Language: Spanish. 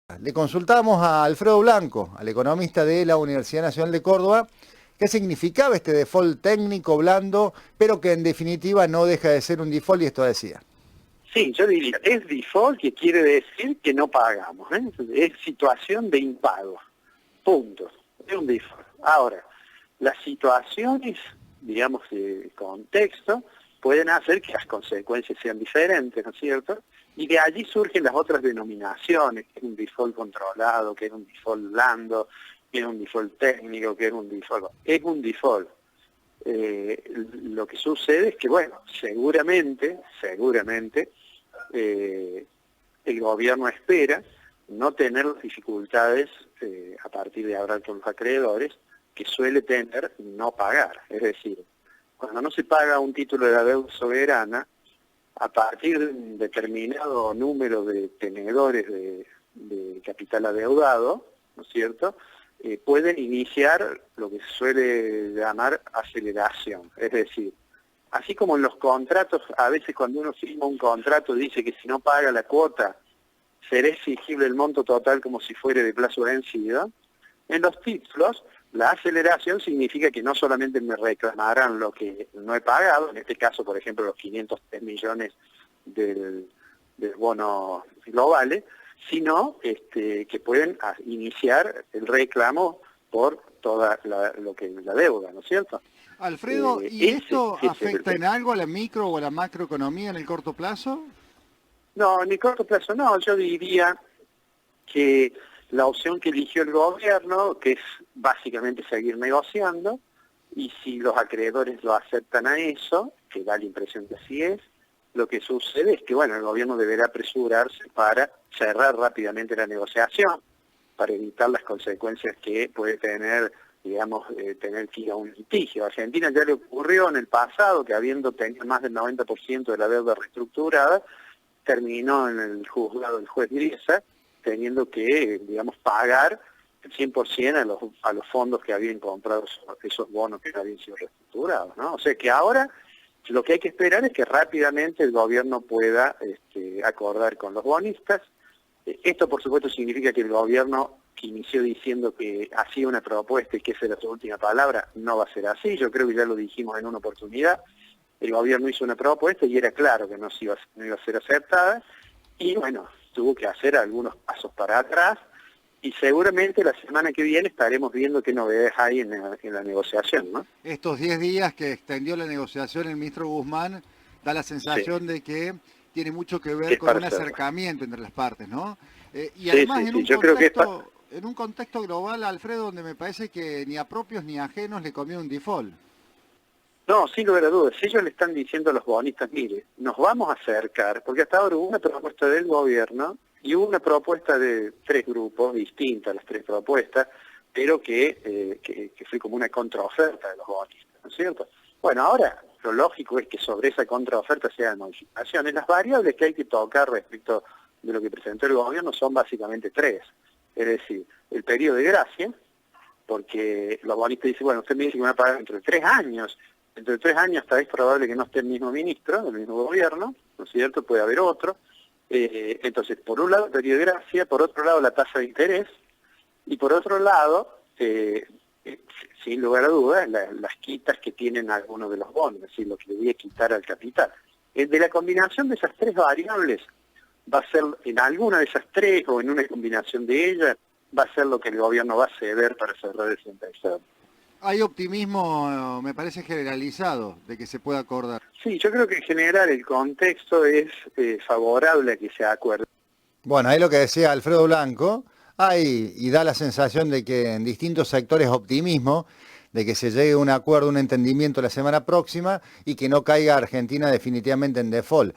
Le consultamos a Alfredo Blanco, al economista de la Universidad Nacional de Córdoba, qué significaba este default técnico blando, pero que en definitiva no deja de ser un default, y esto decía. Sí, yo diría, es default, que quiere decir que no pagamos, ¿eh? Es situación de impago, punto, es un default. Ahora, las situaciones, digamos, de contexto, pueden hacer que las consecuencias sean diferentes, ¿no es cierto? Y de allí surgen las otras denominaciones, que es un default controlado, que es un default blando, que es un default técnico, que es un default. Es un default. Lo que sucede es que, bueno, seguramente, el gobierno espera no tener las dificultades a partir de hablar con los acreedores que suele tener no pagar. Es decir, cuando no se paga un título de la deuda soberana, a partir de un determinado número de tenedores de capital adeudado, ¿no es cierto?, pueden iniciar lo que se suele llamar aceleración. Es decir, así como en los contratos, a veces cuando uno firma un contrato dice que si no paga la cuota, será exigible el monto total como si fuera de plazo vencido, en los títulos la aceleración significa que no solamente me reclamarán lo que no he pagado, en este caso, por ejemplo, los 503 millones del bono globales, sino que pueden iniciar el reclamo por toda la deuda, ¿no es cierto? Alfredo, ¿y esto Ese es afecta en algo a la micro o a la macroeconomía en el corto plazo? No, en el corto plazo no, yo diría que la opción que eligió el gobierno, que es básicamente seguir negociando, y si los acreedores lo aceptan a eso, que da la impresión que así es, lo que sucede es que, bueno, el gobierno deberá apresurarse para cerrar rápidamente la negociación, para evitar las consecuencias que puede tener, digamos, tener que ir a un litigio. A Argentina ya le ocurrió en el pasado que, habiendo tenido más del 90% de la deuda reestructurada, terminó en el juzgado del juez Griesa, teniendo que, digamos, pagar el 100% a los fondos que habían comprado esos bonos que habían sido reestructurados, ¿no? O sea que ahora lo que hay que esperar es que rápidamente el gobierno pueda acordar con los bonistas. Esto, por supuesto, significa que el gobierno, que inició diciendo que hacía una propuesta y que esa era su última palabra, no va a ser así. Yo creo que ya lo dijimos en una oportunidad. El gobierno hizo una propuesta y era claro que no iba a ser aceptada, y bueno, tuvo que hacer algunos pasos para atrás, y seguramente la semana que viene estaremos viendo qué novedades hay en la negociación, ¿no? Estos 10 días que extendió la negociación el ministro Guzmán, da la Sí, sensación de que tiene mucho que ver es con para un hacerlo. acercamiento entre las partes, ¿no? Y Sí, además sí, sí, yo creo que es para... en un contexto global, Alfredo, donde me parece que ni a propios ni a ajenos le comió un default. No, sin lugar a dudas, si ellos le están diciendo a los bonistas, mire, nos vamos a acercar, porque hasta ahora hubo una propuesta del gobierno y hubo una propuesta de tres grupos, distintas las tres propuestas, pero que fue como una contraoferta de los bonistas, ¿no es cierto? Bueno, ahora lo lógico es que sobre esa contraoferta se hagan modificaciones. Las variables que hay que tocar respecto de lo que presentó el gobierno son básicamente tres, es decir, el periodo de gracia, porque los bonistas dicen, bueno, usted me dice que me va a pagar dentro de 3 años. Dentro de 3 años hasta es probable que no esté el mismo ministro, el mismo gobierno, ¿no es cierto? Puede haber otro. Entonces, por un lado, el periodo de gracia, por otro lado, la tasa de interés, y por otro lado, sin lugar a dudas, las quitas que tienen algunos de los bonos, es decir, lo que le voy a quitar al capital. De la combinación de esas tres variables, va a ser, en alguna de esas tres o en una combinación de ellas, va a ser lo que el gobierno va a ceder para cerrar el 36. Hay optimismo, me parece generalizado, de que se pueda acordar. Sí, yo creo que en general el contexto es favorable a que se acuerde. Bueno, ahí lo que decía Alfredo Blanco, hay y da la sensación de que en distintos sectores optimismo, de que se llegue a un acuerdo, un entendimiento la semana próxima y que no caiga Argentina definitivamente en default.